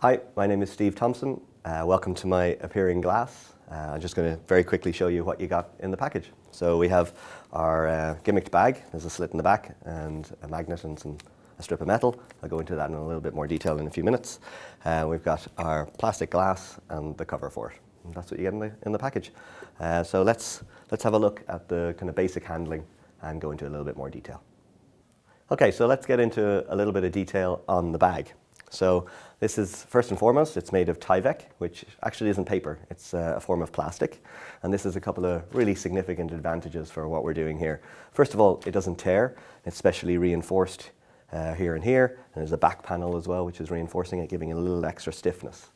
Hi, my name is Steve Thompson. Welcome to my appearing glass. I'm just going to very quickly show you what you got in the package. So we have our gimmicked bag. There's a slit in the back and a magnet and a strip of metal. I'll go into that in a little bit more detail in a few minutes. We've got our plastic glass and the cover for it. And that's what you get in the package. So let's have a look at the kind of basic handling and go into a little bit more detail. Okay, so let's get into a little bit of detail on the bag. So this is, first and foremost, it's made of Tyvek, which actually isn't paper. It's a form of plastic. And this is a couple of really significant advantages for what we're doing here. First of all, it doesn't tear. It's specially reinforced here and here. And there's a back panel as well, which is reinforcing it, giving it a little extra stiffness.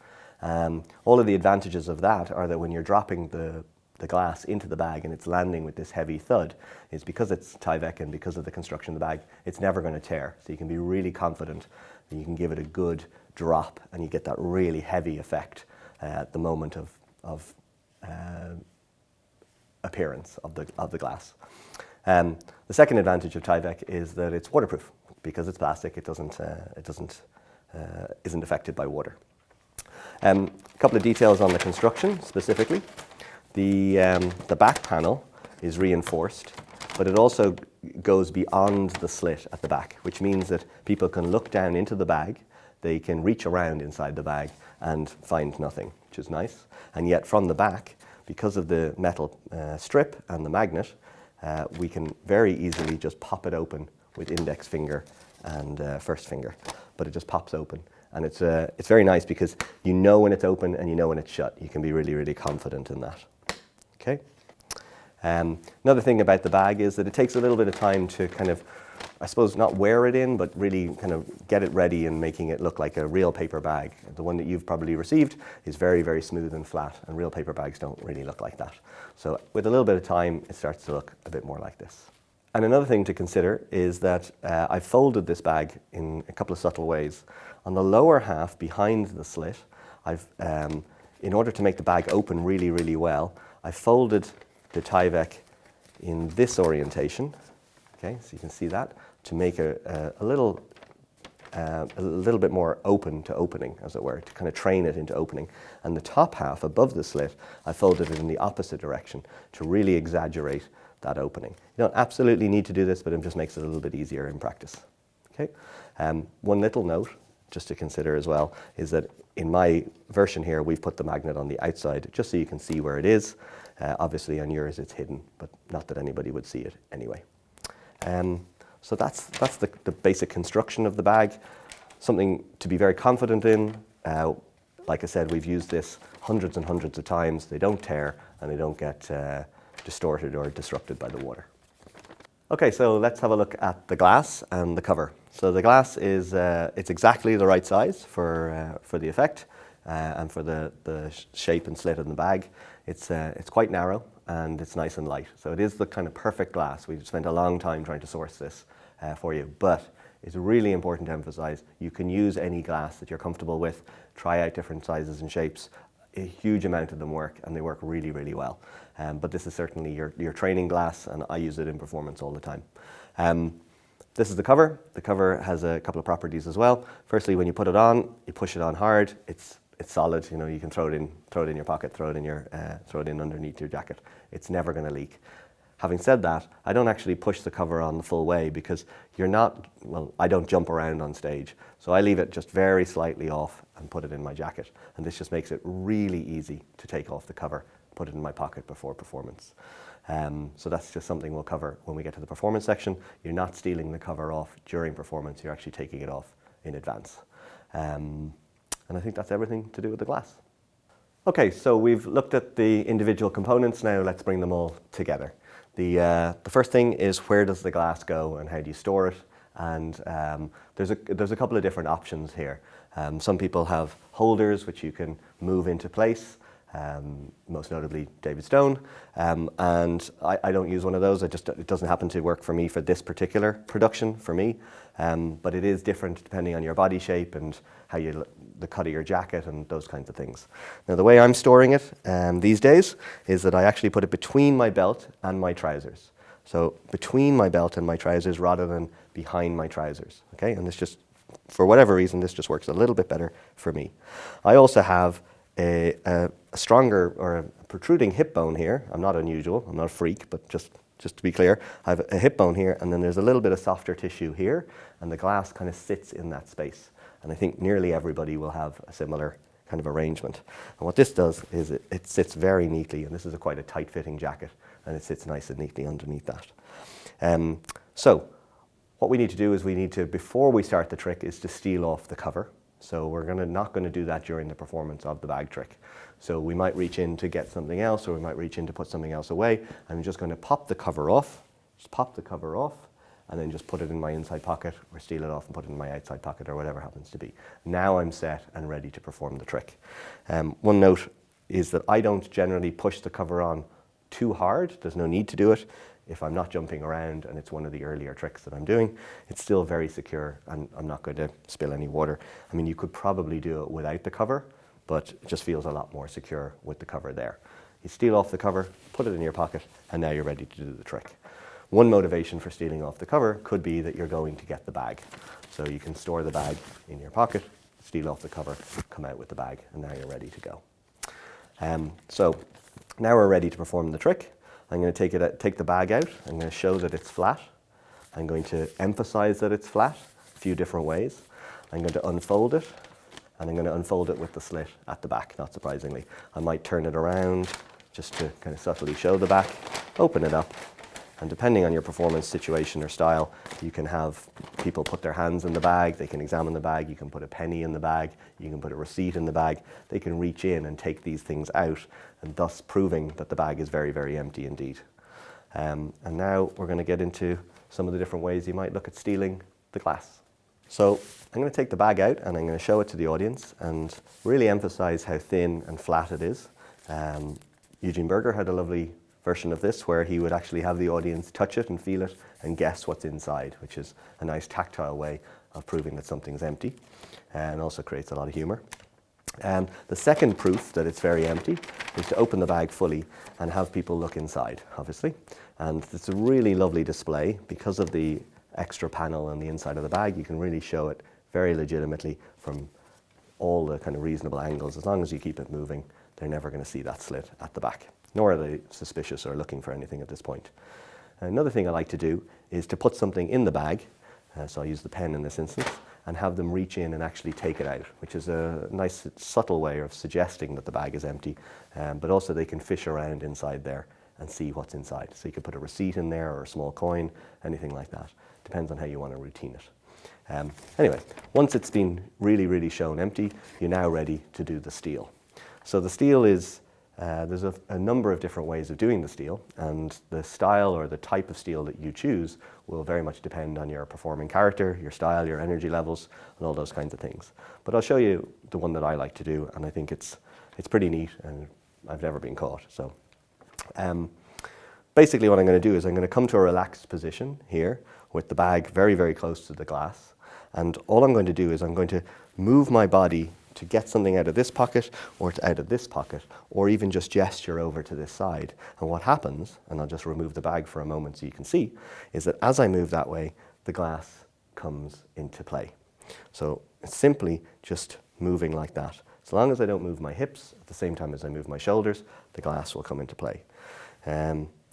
All of the advantages of that are that when you're dropping the glass into the bag and it's landing with this heavy thud, is because it's Tyvek and because of the construction of the bag, it's never going to tear. So you can be really confident that you can give it a good drop and you get that really heavy effect at the moment of appearance of the glass. The second advantage of Tyvek is that it's waterproof. Because it's plastic, it isn't affected by water. A couple of details on the construction specifically. The back panel is reinforced, but it also goes beyond the slit at the back, which means that people can look down into the bag, they can reach around inside the bag and find nothing, which is nice. And yet from the back, because of the metal strip and the magnet, we can very easily just pop it open with index finger and first finger, but it just pops open. And it's very nice because you know when it's open and you know when it's shut. You can be really, really confident in that. Okay. Another thing about the bag is that it takes a little bit of time to kind of, I suppose, not wear it in, but really kind of get it ready and making it look like a real paper bag. The one that you've probably received is very, very smooth and flat, and real paper bags don't really look like that. So with a little bit of time, it starts to look a bit more like this. And another thing to consider is that I've folded this bag in a couple of subtle ways. On the lower half, behind the slit, in order to make the bag open really, really well, I've folded the Tyvek in this orientation. Okay, so you can see that, to make a little bit more open to opening, as it were, to kind of train it into opening. And the top half, above the slit, I folded it in the opposite direction to really exaggerate that opening. You don't absolutely need to do this, but it just makes it a little bit easier in practice. Okay. One little note, just to consider as well, is that in my version here, we've put the magnet on the outside, just so you can see where it is. Obviously on yours it's hidden, but not that anybody would see it anyway. So that's the basic construction of the bag. Something to be very confident in. Like I said, we've used this hundreds and hundreds of times. They don't tear and they don't get distorted or disrupted by the water. Okay, so let's have a look at the glass and the cover. So the glass is it's exactly the right size for the effect and for the shape and slit in the bag. It's quite narrow and it's nice and light. So it is the kind of perfect glass. We've spent a long time trying to source this for you, but it's really important to emphasize you can use any glass that you're comfortable with, try out different sizes and shapes. A huge amount of them work and they work really, really well. But this is certainly your training glass and I use it in performance all the time. This is the cover. The cover has a couple of properties as well. Firstly, when you put it on, you push it on hard. It's solid. You know, you can throw it in your pocket, throw it in underneath your jacket. It's never going to leak. Having said that, I don't actually push the cover on the full way because I don't jump around on stage. So I leave it just very slightly off and put it in my jacket. And this just makes it really easy to take off the cover, put it in my pocket before performance. So that's just something we'll cover when we get to the performance section. You're not stealing the cover off during performance, you're actually taking it off in advance. And I think that's everything to do with the glass. Okay, so we've looked at the individual components. Now let's bring them all together. The first thing is, where does the glass go and how do you store it? And there's a couple of different options here. Some people have holders which you can move into place. Most notably David Stone, and I don't use one of those. It doesn't happen to work for me for this particular production for me, but it is different depending on your body shape and how the cut of your jacket and those kinds of things. Now the way I'm storing it these days is that I actually put it between my belt and my trousers. So between my belt and my trousers rather than behind my trousers. Okay, and this just for whatever reason, this just works a little bit better for me. I also have a stronger or a protruding hip bone here. I'm not unusual, I'm not a freak, but just to be clear, I have a hip bone here, and then there's a little bit of softer tissue here, and the glass kind of sits in that space. And I think nearly everybody will have a similar kind of arrangement. And what this does is it sits very neatly, and this is quite a tight-fitting jacket, and it sits nice and neatly underneath that. So what we need to do is before we start the trick, is to steal off the cover. So we're not going to do that during the performance of the bag trick. So we might reach in to get something else, or we might reach in to put something else away. I'm just going to pop the cover off, and then just put it in my inside pocket, or steal it off and put it in my outside pocket, or whatever happens to be. Now I'm set and ready to perform the trick. One note is that I don't generally push the cover on too hard. There's no need to do it. If I'm not jumping around and it's one of the earlier tricks that I'm doing, it's still very secure, and I'm not going to spill any water. I mean, you could probably do it without the cover, but it just feels a lot more secure with the cover there. You steal off the cover, put it in your pocket, and now you're ready to do the trick. One motivation for stealing off the cover could be that you're going to get the bag. So you can store the bag in your pocket, steal off the cover, come out with the bag, and now you're ready to go. So now we're ready to perform the trick. I'm going to take the bag out. I'm going to show that it's flat. I'm going to emphasize that it's flat a few different ways. I'm going to unfold it, and I'm going to unfold it with the slit at the back, not surprisingly. I might turn it around just to kind of subtly show the back, open it up, and depending on your performance situation or style, you can have people put their hands in the bag, they can examine the bag, you can put a penny in the bag, you can put a receipt in the bag. They can reach in and take these things out, and thus proving that the bag is very, very empty indeed. And now we're going to get into some of the different ways you might look at stealing the glass. So I'm going to take the bag out, and I'm going to show it to the audience and really emphasize how thin and flat it is. Eugene Berger had a lovely version of this where he would actually have the audience touch it and feel it and guess what's inside, which is a nice tactile way of proving that something's empty, and also creates a lot of humor. The second proof that it's very empty is to open the bag fully and have people look inside, obviously. And it's a really lovely display because of the extra panel on the inside of the bag. You can really show it very legitimately from all the kind of reasonable angles. As long as you keep it moving, they're never going to see that slit at the back, nor are they suspicious or looking for anything at this point. Another thing I like to do is to put something in the bag, so I'll use the pen in this instance, and have them reach in and actually take it out, which is a nice subtle way of suggesting that the bag is empty, but also they can fish around inside there and see what's inside. So you could put a receipt in there or a small coin, anything like that. Depends on how you want to routine it. Anyway, once it's been really, really shown empty, you're now ready to do the steal. So the steal is, there's a number of different ways of doing the steal, and the style or the type of steal that you choose will very much depend on your performing character, your style, your energy levels, and all those kinds of things. But I'll show you the one that I like to do, and I think it's pretty neat, and I've never been caught. So basically what I'm going to do is I'm going to come to a relaxed position here with the bag very, very close to the glass, and all I'm going to do is I'm going to move my body to get something out of this pocket or out of this pocket, or even just gesture over to this side. And what happens, and I'll just remove the bag for a moment so you can see, is that as I move that way, the glass comes into play. So it's simply just moving like that. As long as I don't move my hips at the same time as I move my shoulders, the glass will come into play.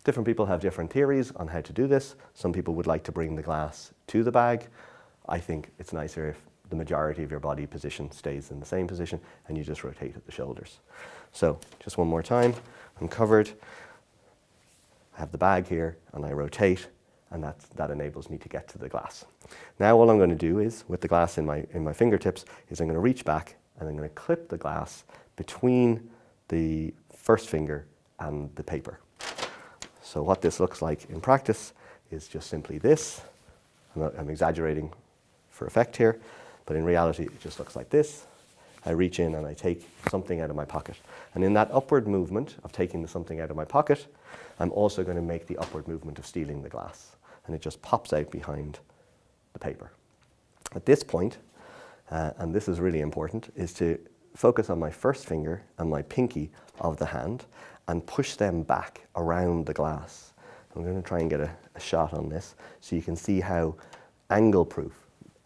Different people have different theories on how to do this. Some people would like to bring the glass to the bag. I think it's nicer if the majority of your body position stays in the same position and you just rotate at the shoulders. So just one more time, I'm covered, I have the bag here and I rotate, and that enables me to get to the glass. Now all I'm going to do is, with the glass in my fingertips, is I'm going to reach back and I'm going to clip the glass between the first finger and the paper. So what this looks like in practice is just simply this. I'm exaggerating for effect here, but in reality, it just looks like this. I reach in and I take something out of my pocket. And in that upward movement of taking something out of my pocket, I'm also going to make the upward movement of stealing the glass. And it just pops out behind the paper. At this point, and this is really important, is to focus on my first finger and my pinky of the hand and push them back around the glass. I'm going to try and get a shot on this so you can see how angle-proof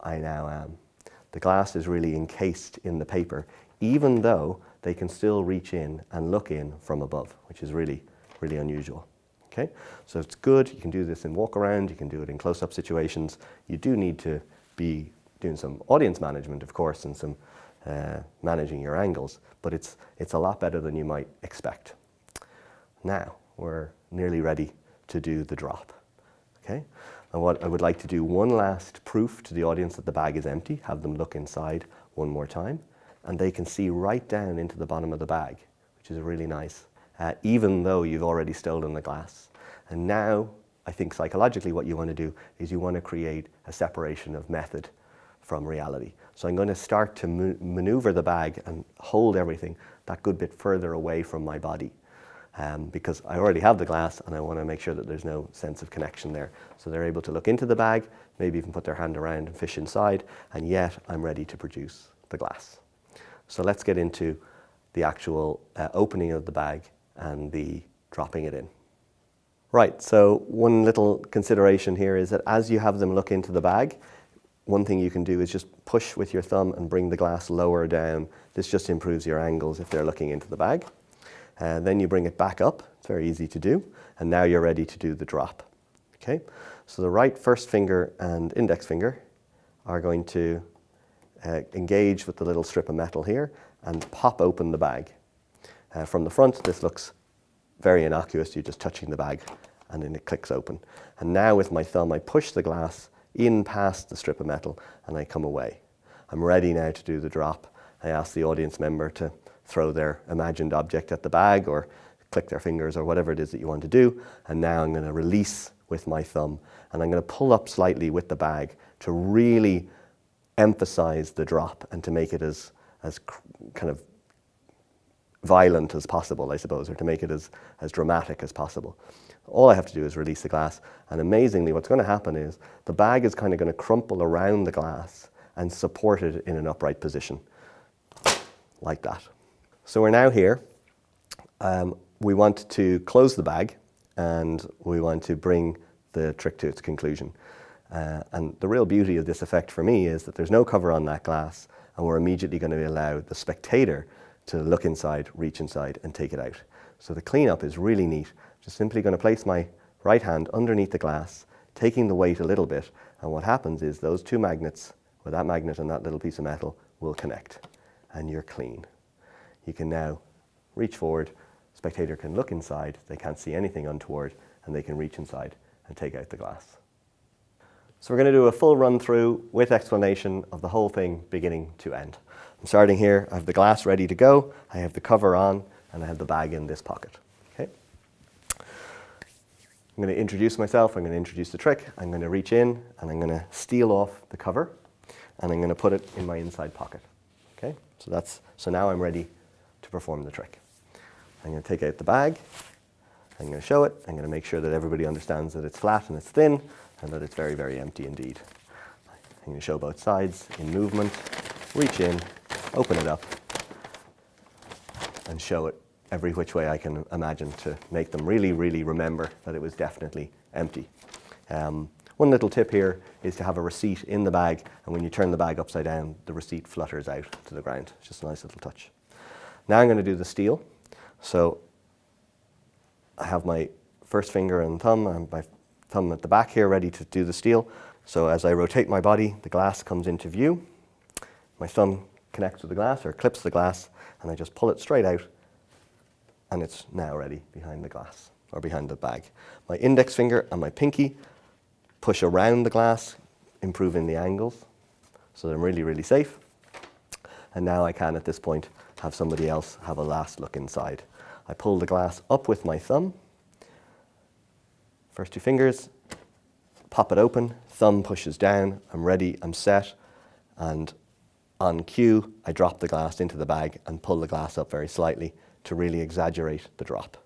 I now am. the glass is really encased in the paper, even though they can still reach in and look in from above, which is really, really unusual. Okay, so it's good. You can do this in walk around, you can do it in close-up situations. You do need to be doing some audience management, of course, and some managing your angles, but it's a lot better than you might expect. Now, we're nearly ready to do the drop. Okay, and what I would like to do one last proof to the audience that the bag is empty, have them look inside one more time, and they can see right down into the bottom of the bag, which is really nice. Even though you've already stolen the glass. And now, I think psychologically what you want to do is you want to create a separation of method from reality. So I'm going to start to maneuver the bag and hold everything that good bit further away from my body. Because I already have the glass and I want to make sure that there's no sense of connection there. So they're able to look into the bag, maybe even put their hand around and fish inside, and yet I'm ready to produce the glass. So let's get into the actual opening of the bag and the dropping it in. Right, so one little consideration here is that as you have them look into the bag, one thing you can do is just push with your thumb and bring the glass lower down. This just improves your angles if they're looking into the bag. Then you bring it back up, it's very easy to do, and now you're ready to do the drop. Okay, so the right first finger and index finger are going to engage with the little strip of metal here and pop open the bag. From the front, this looks very innocuous. You're just touching the bag and then it clicks open. And now with my thumb, I push the glass in past the strip of metal and I come away. I'm ready now to do the drop. I ask the audience member to throw their imagined object at the bag or click their fingers or whatever it is that you want to do. And now I'm going to release with my thumb and I'm going to pull up slightly with the bag to really emphasize the drop and to make it as kind of violent as possible, I suppose, or to make it as dramatic as possible. All I have to do is release the glass, and amazingly what's going to happen is the bag is kind of going to crumple around the glass and support it in an upright position, like that. So we're now here. We want to close the bag and we want to bring the trick to its conclusion. And the real beauty of this effect for me is that there's no cover on that glass and we're immediately going to allow the spectator to look inside, reach inside and take it out. So the cleanup is really neat. Just simply going to place my right hand underneath the glass, taking the weight a little bit, and what happens is those two magnets, or that magnet and that little piece of metal, will connect and you're clean. You can now reach forward, spectator can look inside, they can't see anything untoward, and they can reach inside and take out the glass. So we're going to do a full run through with explanation of the whole thing beginning to end. I'm starting here, I have the glass ready to go, I have the cover on, and I have the bag in this pocket. Okay. I'm going to introduce myself, I'm going to introduce the trick, I'm going to reach in and I'm going to steal off the cover and I'm going to put it in my inside pocket. Okay, so now I'm ready to perform the trick. I'm going to take out the bag, I'm going to show it, I'm going to make sure that everybody understands that it's flat and it's thin and that it's very, very empty indeed. I'm going to show both sides in movement, reach in, open it up, and show it every which way I can imagine to make them really, really remember that it was definitely empty. One little tip here is to have a receipt in the bag, and when you turn the bag upside down, the receipt flutters out to the ground. It's just a nice little touch. Now I'm going to do the steal. So I have my first finger and thumb, and my thumb at the back here ready to do the steal. So as I rotate my body, the glass comes into view. My thumb connects with the glass or clips the glass, and I just pull it straight out, and it's now ready behind the glass or behind the bag. My index finger and my pinky push around the glass, improving the angles so that I'm really, really safe. And now I can, at this point, have somebody else have a last look inside. I pull the glass up with my thumb, first two fingers, pop it open, thumb pushes down, I'm ready, I'm set, and on cue, I drop the glass into the bag and pull the glass up very slightly to really exaggerate the drop.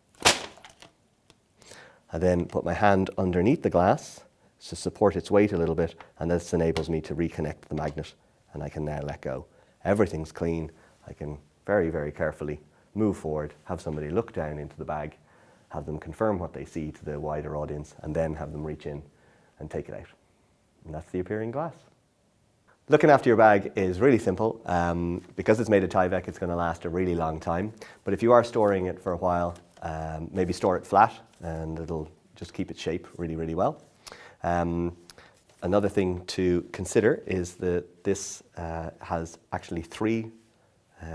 I then put my hand underneath the glass to support its weight a little bit, and this enables me to reconnect the magnet, and I can now let go. Everything's clean. I can very, very carefully move forward, have somebody look down into the bag, have them confirm what they see to the wider audience, and then have them reach in and take it out. And that's the appearing glass. Looking after your bag is really simple. Because it's made of Tyvek, it's going to last a really long time. But if you are storing it for a while, maybe store it flat and it'll just keep its shape really, really well. Another thing to consider is that this has actually 3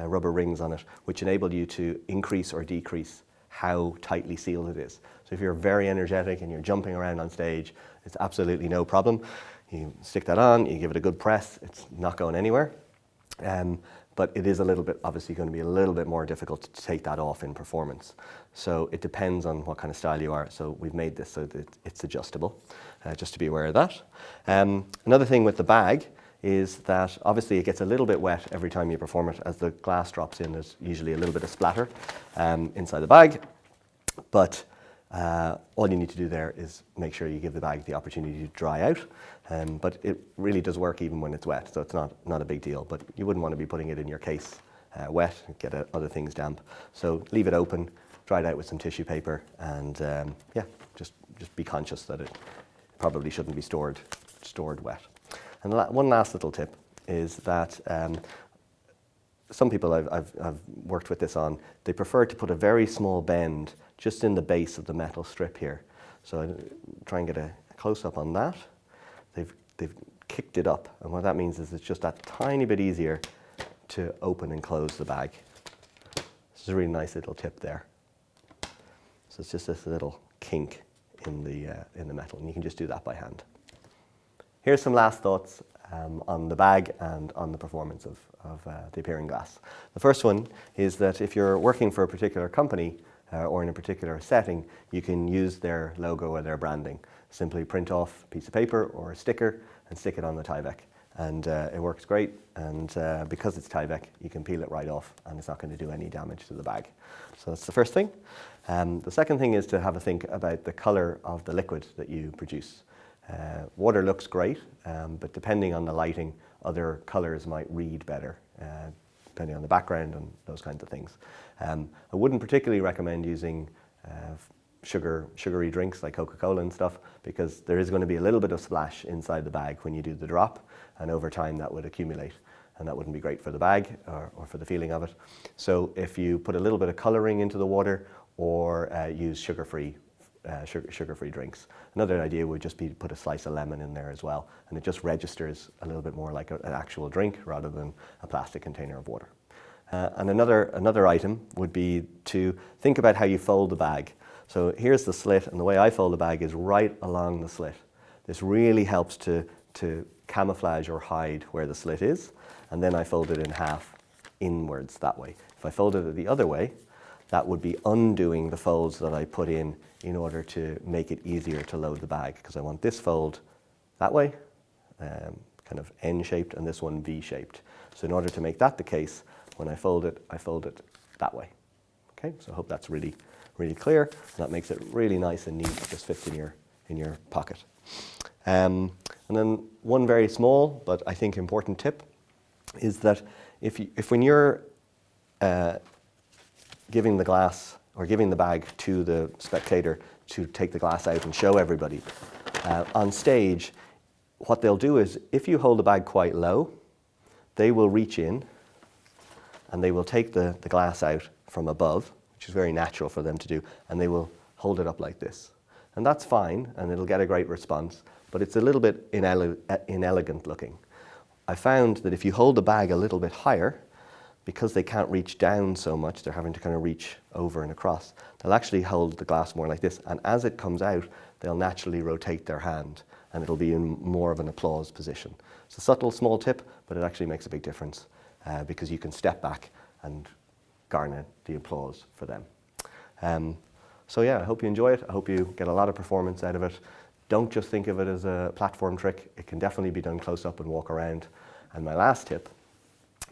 rubber rings on it, which enable you to increase or decrease how tightly sealed it is. So if you're very energetic and you're jumping around on stage, it's absolutely no problem. You stick that on, you give it a good press, it's not going anywhere. But it is a little bit, obviously going to be a little bit more difficult to take that off in performance. So it depends on what kind of style you are. So we've made this so that it's adjustable, just to be aware of that. Another thing with the bag is that obviously it gets a little bit wet every time you perform it. As the glass drops in, there's usually a little bit of splatter inside the bag. But all you need to do there is make sure you give the bag the opportunity to dry out. But it really does work even when it's wet, so it's not a big deal. But you wouldn't want to be putting it in your case wet and get other things damp. So leave it open, dry it out with some tissue paper, and yeah, just be conscious that it probably shouldn't be stored wet. And one last little tip is that some people I've worked with this on, they prefer to put a very small bend just in the base of the metal strip here. So I try and get a close-up on that. They've kicked it up, and what that means is it's just that tiny bit easier to open and close the bag. This is a really nice little tip there. So it's just this little kink in the metal, and you can just do that by hand. Here's some last thoughts on the bag and on the performance of the appearing glass. The first one is that if you're working for a particular company or in a particular setting, you can use their logo or their branding. Simply print off a piece of paper or a sticker and stick it on the Tyvek. And it works great, and because it's Tyvek, you can peel it right off and it's not going to do any damage to the bag. So that's the first thing. The second thing is to have a think about the colour of the liquid that you produce. Water looks great, but depending on the lighting, other colours might read better, depending on the background and those kinds of things. I wouldn't particularly recommend using sugary drinks like Coca-Cola and stuff, because there is going to be a little bit of splash inside the bag when you do the drop, and over time that would accumulate, and that wouldn't be great for the bag or for the feeling of it. So if you put a little bit of colouring into the water, or use sugar-free drinks. Another idea would just be to put a slice of lemon in there as well, and it just registers a little bit more like an actual drink rather than a plastic container of water. And another item would be to think about how you fold the bag. So here's the slit, and the way I fold the bag is right along the slit. This really helps to camouflage or hide where the slit is, and then I fold it in half inwards that way. If I folded it the other way, that would be undoing the folds that I put in order to make it easier to load the bag, because I want this fold that way, kind of N-shaped, and this one V-shaped. So in order to make that the case, when I fold it that way. Okay, so I hope that's really, really clear. That makes it really nice and neat. It just fits in your pocket. And then one very small but I think important tip is that if when you're giving the glass or giving the bag to the spectator to take the glass out and show everybody, on stage, what they'll do is if you hold the bag quite low, they will reach in and they will take the glass out from above, which is very natural for them to do, and they will hold it up like this. And that's fine, and it'll get a great response, but it's a little bit inelegant looking. I found that if you hold the bag a little bit higher, because they can't reach down so much, they're having to kind of reach over and across, they'll actually hold the glass more like this, and as it comes out, they'll naturally rotate their hand, and it'll be in more of an applause position. It's a subtle, small tip, but it actually makes a big difference, because you can step back and garner the applause for them. So yeah, I hope you enjoy it. I hope you get a lot of performance out of it. Don't just think of it as a platform trick. It can definitely be done close up and walk around. And my last tip,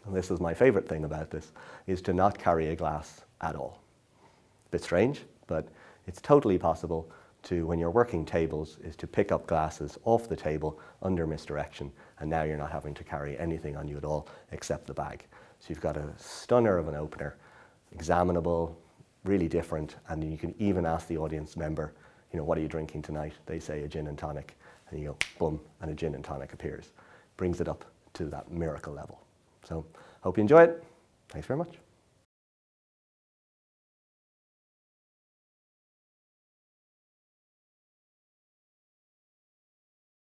and this is my favorite thing about this, is to not carry a glass at all. A bit strange, but it's totally possible to, when you're working tables, is to pick up glasses off the table under misdirection, and now you're not having to carry anything on you at all except the bag. So you've got a stunner of an opener, examinable, really different, and you can even ask the audience member, what are you drinking tonight? They say a gin and tonic, and you go, boom, and a gin and tonic appears. Brings it up to to that miracle level. So hope you enjoy it. Thanks very much.